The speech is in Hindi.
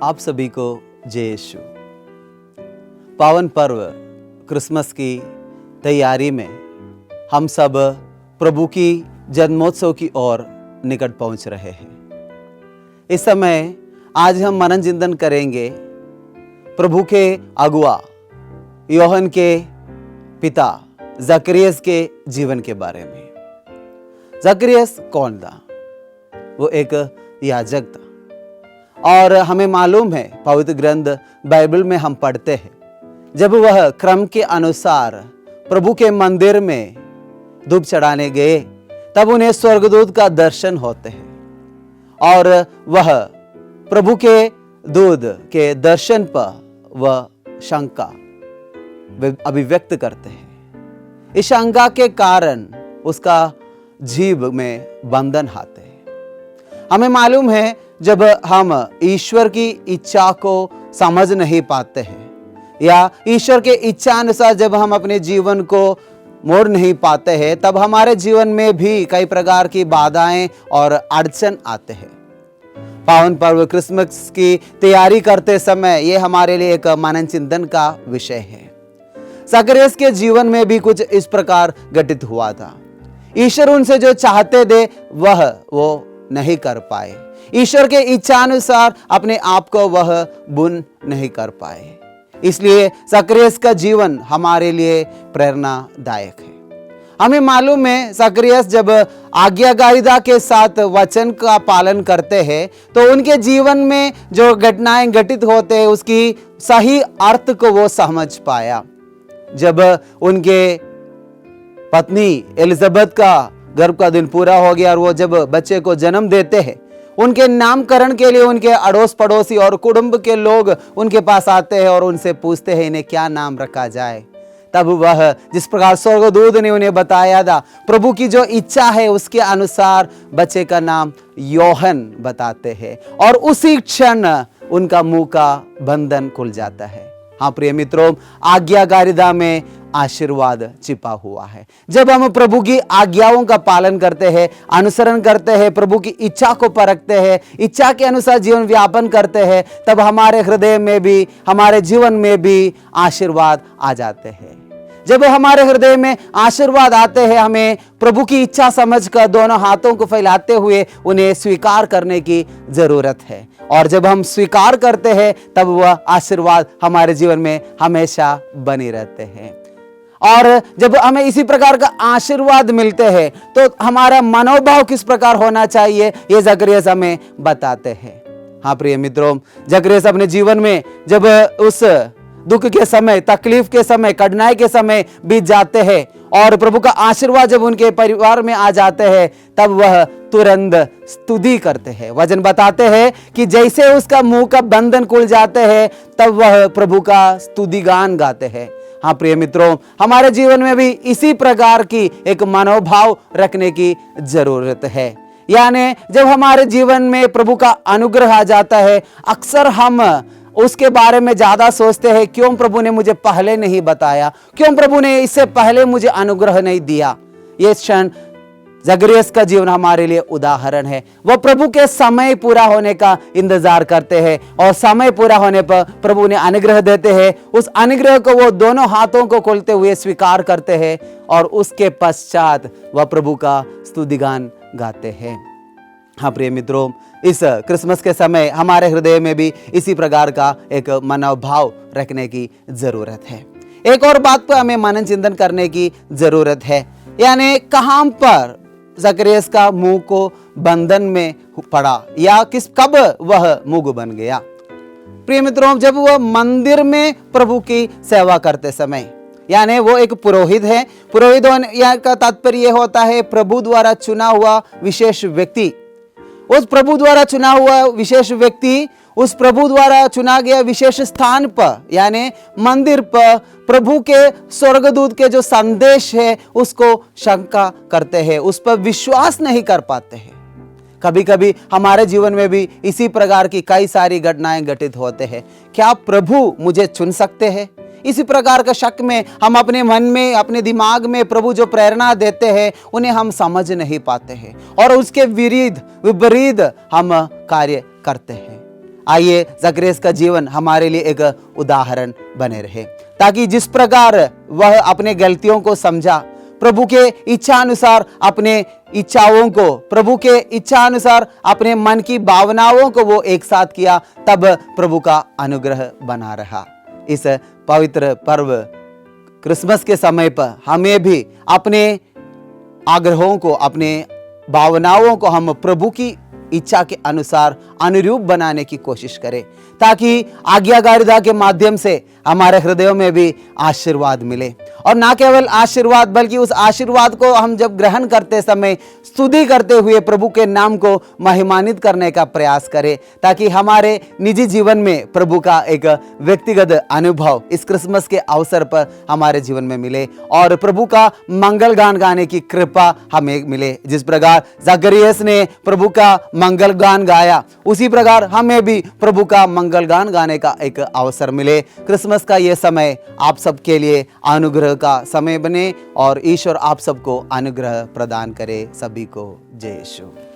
आप सभी को जय यीशु। पावन पर्व क्रिसमस की तैयारी में हम सब प्रभु की जन्मोत्सव की ओर निकट पहुंच रहे हैं। इस समय आज हम मनन चिंतन करेंगे प्रभु के अगुआ यूहन्ना के पिता जकरियस के जीवन के बारे में। जकरियस कौन था? वो एक याजक था और हमें मालूम है, पवित्र ग्रंथ बाइबल में हम पढ़ते हैं, जब वह क्रम के अनुसार प्रभु के मंदिर में धूप चढ़ाने गए तब उन्हें स्वर्गदूत का दर्शन होते हैं और वह प्रभु के दूत के दर्शन पर वह शंका अभिव्यक्त करते हैं। इस शंका के कारण उसका जीव में बंधन आते हैं। हमें मालूम है, जब हम ईश्वर की इच्छा को समझ नहीं पाते हैं या ईश्वर के इच्छा अनुसार जब हम अपने जीवन को मोड़ नहीं पाते हैं, तब हमारे जीवन में भी कई प्रकार की बाधाएं और अड़चन आते हैं। पावन पर्व क्रिसमस की तैयारी करते समय ये हमारे लिए एक मनन चिंतन का विषय है। जकरियस के जीवन में भी कुछ इस प्रकार घटित हुआ था। ईश्वर उनसे जो चाहते थे वो नहीं कर पाए। ईश्वर के इच्छानुसार अपने आप को वह बुन नहीं कर पाए। इसलिए जकरियस का जीवन हमारे लिए प्रेरणादायक है। हमें मालूम है, जकरियस जब आज्ञाकारिता के साथ वचन का पालन करते हैं तो उनके जीवन में जो घटनाएं घटित होते हैं उसकी सही अर्थ को वो समझ पाया। जब उनके पत्नी एलिजाबेथ का गर्भ का दिन पूरा हो गया और वो जब बच्चे को जन्म देते हैं, उनके नामकरण के लिए उनके अड़ोस पड़ोसी और कुटुंब के लोग उनके पास आते हैं और उनसे पूछते हैं इन्हें क्या नाम रखा जाए। तब वह जिस प्रकार स्वर्गदूत ने उन्हें बताया था, प्रभु की जो इच्छा है उसके अनुसार बच्चे का नाम यूहन्ना बताते हैं और उसी क्षण उनका मुंह का बंधन खुल जाता है। हाँ प्रिय मित्रों, आज्ञाकारिता में आशीर्वाद छिपा हुआ है। जब हम प्रभु की आज्ञाओं का पालन करते हैं, अनुसरण करते हैं, प्रभु की इच्छा को परखते हैं, इच्छा के अनुसार जीवन व्यापन करते हैं, तब हमारे हृदय में भी, हमारे जीवन में भी आशीर्वाद आ जाते हैं। जब हमारे हृदय में आशीर्वाद आते हैं, हमें प्रभु की इच्छा समझकर दोनों हाथों को फैलाते हुए उन्हें स्वीकार करने की जरूरत है। और जब हम स्वीकार करते हैं तब वह आशीर्वाद हमारे जीवन में हमेशा बने रहते हैं। और जब हमें इसी प्रकार का आशीर्वाद मिलते हैं तो हमारा मनोभाव किस प्रकार होना चाहिए, ये जकरियस हमें बताते हैं। हाँ प्रिय मित्रों, जकरियस अपने जीवन में जब उस दुख के समय, तकलीफ के समय, कठिनाई के समय बीत जाते हैं और प्रभु का आशीर्वाद जब उनके परिवार में आ जाते हैं तब वह तुरंत स्तुति करते हैं। वचन बताते हैं कि जैसे उसका मुंह का बंधन खुल जाते हैं तब वह प्रभु का स्तुति गान गाते हैं। हाँ प्रिय मित्रों, हमारे जीवन में भी इसी प्रकार की एक मनोभाव रखने की जरूरत है। यानी जब हमारे जीवन में प्रभु का अनुग्रह आ जाता है, अक्सर हम उसके बारे में ज्यादा सोचते हैं, क्यों प्रभु ने मुझे पहले नहीं बताया, क्यों प्रभु ने इससे पहले मुझे अनुग्रह नहीं दिया। ये क्षण जकरियस का जीवन हमारे लिए उदाहरण है। वह प्रभु के समय पूरा होने का इंतजार करते हैं और समय पूरा होने पर प्रभु ने अनुग्रह देते हैं। उस अनुग्रह को वो दोनों हाथों को खोलते हुए स्वीकार करते हैं और उसके पश्चात वह प्रभु का स्तुतिगान गाते हैं। हाँ प्रिय मित्रों, इस क्रिसमस के समय हमारे हृदय में भी इसी प्रकार का एक मनोभाव रखने की जरूरत है। एक और बात पर हमें मनन चिंतन करने की जरूरत है, यानी कहां पर जकरियस का मुंह को बंधन में पड़ा या कब वह मुंह बन गया। प्रिय मित्रों, जब वह मंदिर में प्रभु की सेवा करते समय, यानी वो एक पुरोहित है। पुरोहित होने का तात्पर्य यह होता है प्रभु द्वारा चुना हुआ विशेष व्यक्ति। उस प्रभु द्वारा चुना हुआ विशेष व्यक्ति उस प्रभु द्वारा चुना गया विशेष स्थान पर, यानी मंदिर पर प्रभु के स्वर्गदूत के जो संदेश है उसको शंका करते हैं, उस पर विश्वास नहीं कर पाते हैं। कभी कभी हमारे जीवन में भी इसी प्रकार की कई सारी घटनाएं घटित होते हैं। क्या प्रभु मुझे चुन सकते हैं? इसी प्रकार का शक में हम अपने मन में, अपने दिमाग में प्रभु जो प्रेरणा देते हैं उन्हें हम समझ नहीं पाते हैं और उसके विपरीत हम कार्य करते हैं। आइए जकरियस का जीवन हमारे लिए एक उदाहरण बने रहे, ताकि जिस प्रकार वह अपने गलतियों को समझा, प्रभु के इच्छा अनुसार अपने इच्छाओं को, प्रभु के इच्छा अनुसार अपने मन की भावनाओं को वो एक साथ किया, तब प्रभु का अनुग्रह बना रहा। इस पवित्र पर्व क्रिसमस के समय पर हमें भी अपने आग्रहों को, अपने भावनाओं को हम प्रभु की इच्छा के अनुसार अनुरूप बनाने की कोशिश करें, ताकि आज्ञाकारिता के माध्यम से हमारे हृदयों में भी आशीर्वाद मिले। और ना केवल आशीर्वाद, बल्कि उस आशीर्वाद को हम जब ग्रहण करते समय स्तुति करते हुए प्रभु के नाम को महिमान्वित करने का प्रयास करें, ताकि हमारे निजी जीवन में प्रभु का एक व्यक्तिगत अनुभव इस क्रिसमस के अवसर पर हमारे जीवन में मिले और प्रभु का मंगल गान गाने की कृपा हमें मिले। जिस प्रकार जकरियस ने प्रभु का मंगल गान गाया, उसी प्रकार हमें भी प्रभु का मंगल गान गाने का एक अवसर मिले। क्रिसमस का ये समय आप सबके लिए अनुग्रह का समय बने और ईश्वर आप सबको अनुग्रह प्रदान करे। सभी को जय यीशु।